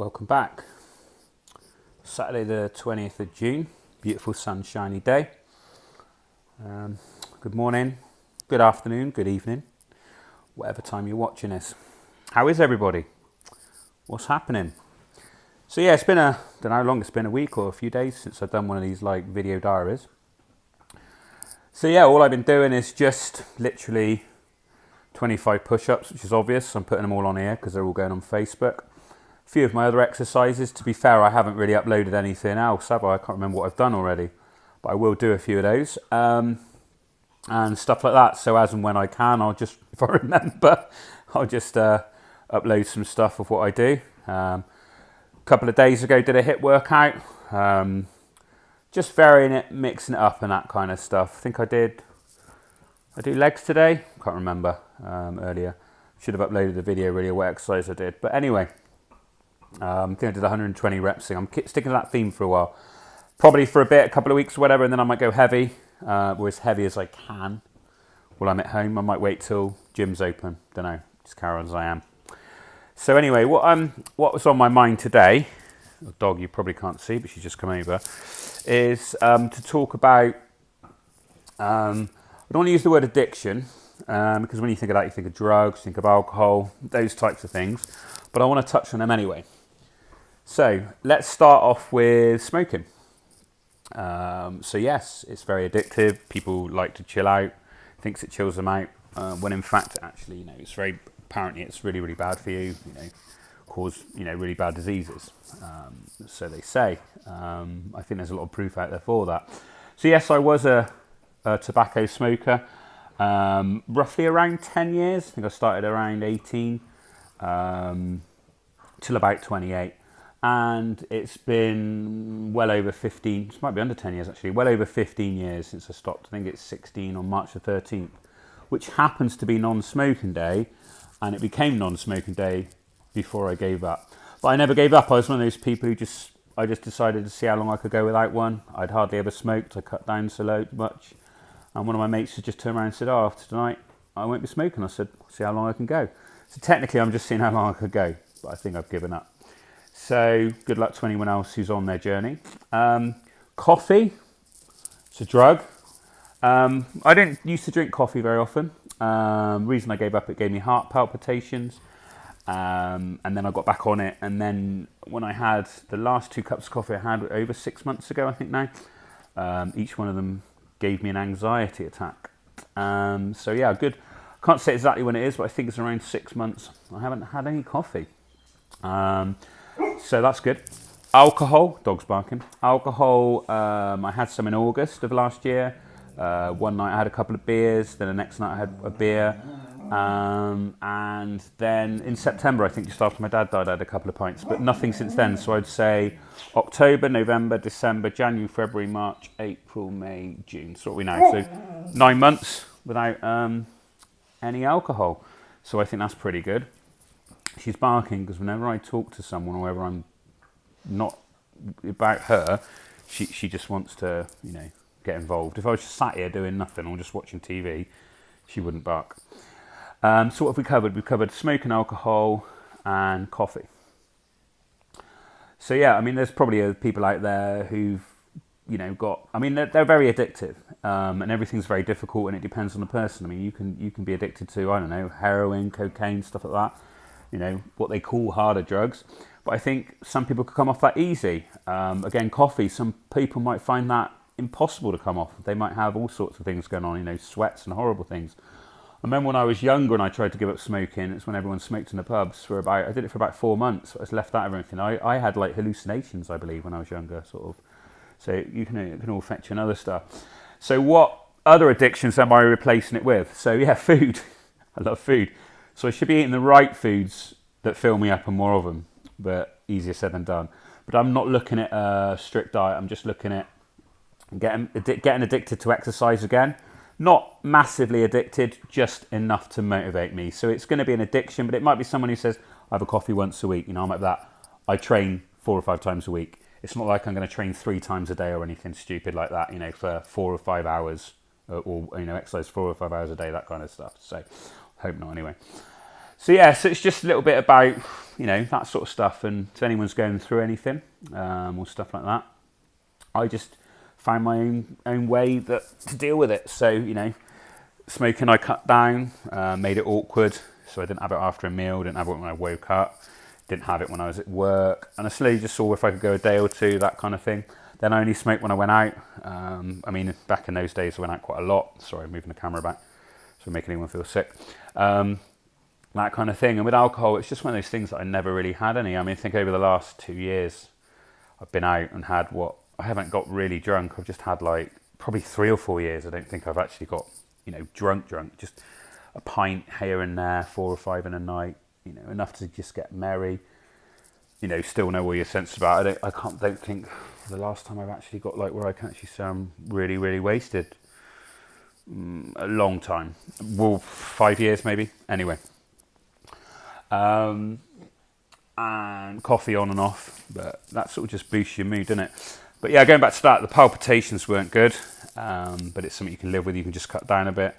welcome back. Saturday the 20th of June, beautiful sunshiny day. Good morning, good afternoon, good evening, whatever time you're watching this. How is everybody? What's happening? So yeah, it's been don't know how long it's been, a week or a few days since I've done one of these like video diaries. So yeah, all I've been doing is just literally 25 push-ups, which is obvious. I'm putting them all on here because they're all going on Facebook. A few of my other exercises. To be fair, I haven't really uploaded anything else, have I? I can't remember what I've done already, but I will do a few of those and stuff like that. So as and when I can, I'll just, if I remember, I'll just upload some stuff of what I do. A couple of days ago, did a HIIT workout, just varying it, mixing it up and that kind of stuff. I think I do legs today. Can't remember earlier. Should have uploaded the video really of what exercise I did. But anyway, I think I did 120 reps. I'm sticking to that theme for a while. Probably for a couple of weeks or whatever, and then I might go heavy, or as heavy as I can while I'm at home. I might wait till gym's open. Don't know, just carry on as I am. So anyway, what was on my mind today, a dog you probably can't see, but she's just come over, is to talk about, I don't want to use the word addiction, because when you think of that, you think of drugs, think of alcohol, those types of things, but I want to touch on them anyway. So let's start off with smoking. So yes, it's very addictive. People like to chill out, thinks it chills them out, when in fact, actually, it's apparently it's really, really bad for you, cause, really bad diseases. So they say. I think there's a lot of proof out there for that. So yes, I was a tobacco smoker, roughly around 10 years. I think I started around 18, till about 28. And it's been well over 15, this might be under 10 years actually, well over 15 years since I stopped. I think it's 16 on March the 13th, which happens to be non-smoking day, and it became non-smoking day before I gave up. But I never gave up. I was one of those people who I just decided to see how long I could go without one. I'd hardly ever smoked. I cut down so much. And one of my mates had just turned around and said, "Oh, after tonight, I won't be smoking." I said, "See how long I can go." So technically, I'm just seeing how long I could go, but I think I've given up. So good luck to anyone else who's on their journey. Coffee, it's a drug. I didn't used to drink coffee very often. Reason I gave up, it gave me heart palpitations. And then I got back on it. And then when I had the last 2 cups of coffee I had over 6 months ago, I think now, each one of them gave me an anxiety attack. So yeah, good. Can't say exactly when it is, but I think it's around 6 months. I haven't had any coffee. So that's good. Alcohol, dog's barking. Alcohol, I had some in August of last year. One night I had a couple of beers, then the next night I had a beer. And then in September, I think just after my dad died, I had a couple of pints, but nothing since then. So I'd say October, November, December, January, February, March, April, May, June. So what we know. So 9 months without any alcohol. So I think that's pretty good. She's barking because whenever I talk to someone or whenever I'm not about her, she just wants to, get involved. If I was just sat here doing nothing or just watching TV, she wouldn't bark. So what have we covered? We've covered smoking, alcohol, and coffee. So yeah, there's probably people out there who've, they're very addictive, and everything's very difficult, and it depends on the person. You can be addicted to, I don't know, heroin, cocaine, stuff like that. What they call harder drugs. But I think some people could come off that easy. Again, coffee, some people might find that impossible to come off. They might have all sorts of things going on, sweats and horrible things. I remember when I was younger and I tried to give up smoking, it's when everyone smoked in the pubs I did it for about 4 months. I was left out of everything. I had like hallucinations, I believe, when I was younger, sort of. So it can all affect you and other stuff. So what other addictions am I replacing it with? So yeah, food. I love food. So I should be eating the right foods that fill me up and more of them, but easier said than done. But I'm not looking at a strict diet. I'm just looking at getting addicted to exercise again. Not massively addicted, just enough to motivate me. So it's going to be an addiction, but it might be someone who says, I have a coffee once a week. I'm like that. I train 4 or 5 times a week. It's not like I'm going to train 3 times a day or anything stupid like that, for 4 or 5 hours or exercise 4 or 5 hours a day, that kind of stuff. So hope not anyway. So yeah, so it's just a little bit about, that sort of stuff. And if anyone's going through anything or stuff like that, I just found my own way to deal with it. So, smoking I cut down, made it awkward. So I didn't have it after a meal, didn't have it when I woke up, didn't have it when I was at work. And I slowly just saw if I could go a day or two, that kind of thing. Then I only smoked when I went out. Back in those days I went out quite a lot. Sorry, I'm moving the camera back so making anyone feel sick. That kind of thing. And with alcohol, it's just one of those things that I never really had any. I think over the last 2 years, I've been out and had I haven't got really drunk. I've just had like probably 3 or 4 years. I don't think I've actually got, drunk, just a pint here and there, 4 or 5 in a night, enough to just get merry, still know all your sense about it. I don't think the last time I've actually got like where I can actually say I'm really, really wasted. A long time. Well, 5 years maybe. Anyway. And coffee on and off, but that sort of just boosts your mood, doesn't it? But yeah, going back to that, the palpitations weren't good, but it's something you can live with. You can just cut down a bit.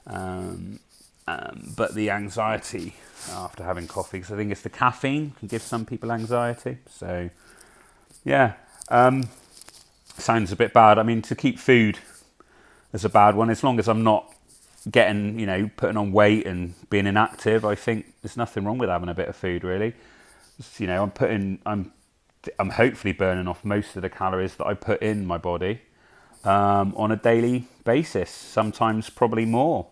But the anxiety after having coffee, because I think it's the caffeine can give some people anxiety. So yeah, sounds a bit bad. To keep food as a bad one, as long as I'm not getting, putting on weight and being inactive, I think there's nothing wrong with having a bit of food, really. I'm hopefully burning off most of the calories that I put in my body on a daily basis, sometimes probably more,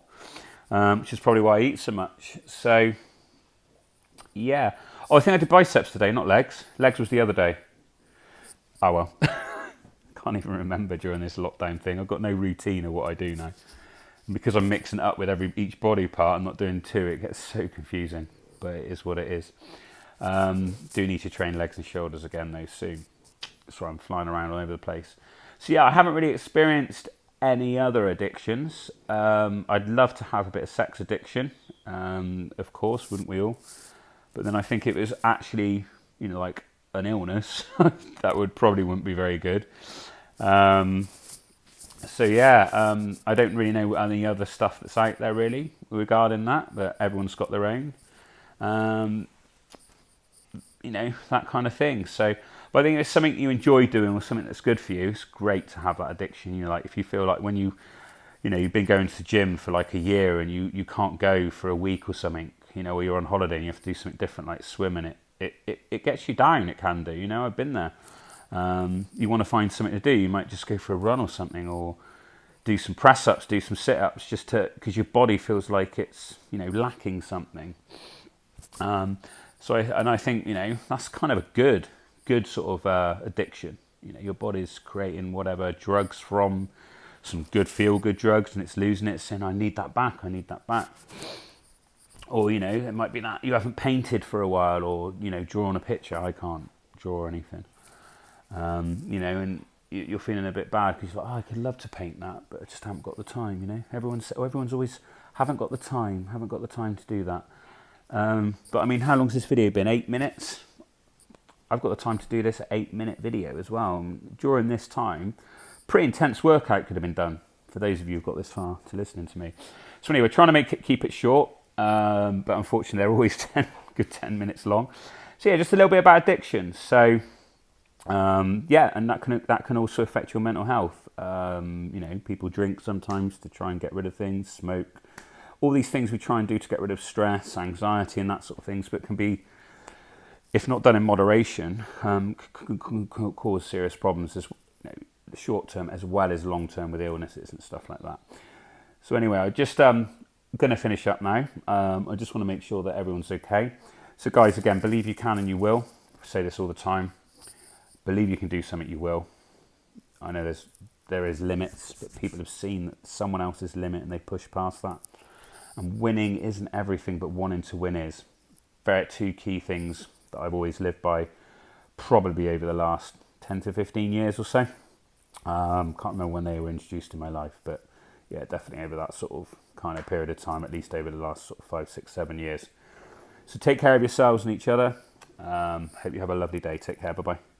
which is probably why I eat so much. So, yeah. Oh, I think I did biceps today, not legs. Legs was the other day. Oh, well. Can't even remember during this lockdown thing. I've got no routine of what I do now. And because I'm mixing it up with each body part, I'm not doing 2, it gets so confusing. But it is what it is. Do need to train legs and shoulders again though soon. So I'm flying around all over the place. So yeah, I haven't really experienced any other addictions. I'd love to have a bit of sex addiction. Of course, wouldn't we all? But then I think it was actually, like an illness. That wouldn't be very good. So yeah, I don't really know any other stuff that's out there really regarding that, but everyone's got their own. That kind of thing. So, but I think it's something you enjoy doing or something that's good for you. It's great to have that addiction. Like if you feel like when you've been going to the gym for like a year and you can't go for a week or something, or you're on holiday and you have to do something different like swimming, it gets you down. It can do. I've been there. You want to find something to do. You might just go for a run or something, or do some press ups, do some sit ups, because your body feels like it's lacking something. I think that's kind of a good sort of addiction. Your body's creating whatever drugs from some good feel good drugs, and it's losing it, saying I need that back. Or it might be that you haven't painted for a while, or drawn a picture. I can't draw anything. And you're feeling a bit bad because you're like, I could love to paint that, but I just haven't got the time. Everyone's always haven't got the time to do that. But how long's this video been? 8 minutes. I've got the time to do this 8-minute video as well. And during this time, pretty intense workout could have been done for those of you who've got this far to listening to me. So anyway, we're trying to keep it short, but unfortunately they're always 10 minutes long. So yeah, just a little bit about addiction. So and that can also affect your mental health. People drink sometimes to try and get rid of things, smoke. All these things we try and do to get rid of stress, anxiety, and that sort of things, but can be, if not done in moderation, can cause serious problems as short term as well as long term with illnesses and stuff like that. So anyway, I just going to finish up now. I just want to make sure that everyone's okay. So guys, again, believe you can and you will. I say this all the time. Believe you can do something, you will. I know there is limits, but people have seen that someone else's limit and they push past that. And winning isn't everything, but wanting to win is. There are 2 key things that I've always lived by, probably over the last 10 to 15 years or so. Can't remember when they were introduced in my life, but yeah, definitely over that sort of kind of period of time, at least over the last sort of 5, 6, 7 years. So take care of yourselves and each other. Hope you have a lovely day. Take care. Bye-bye.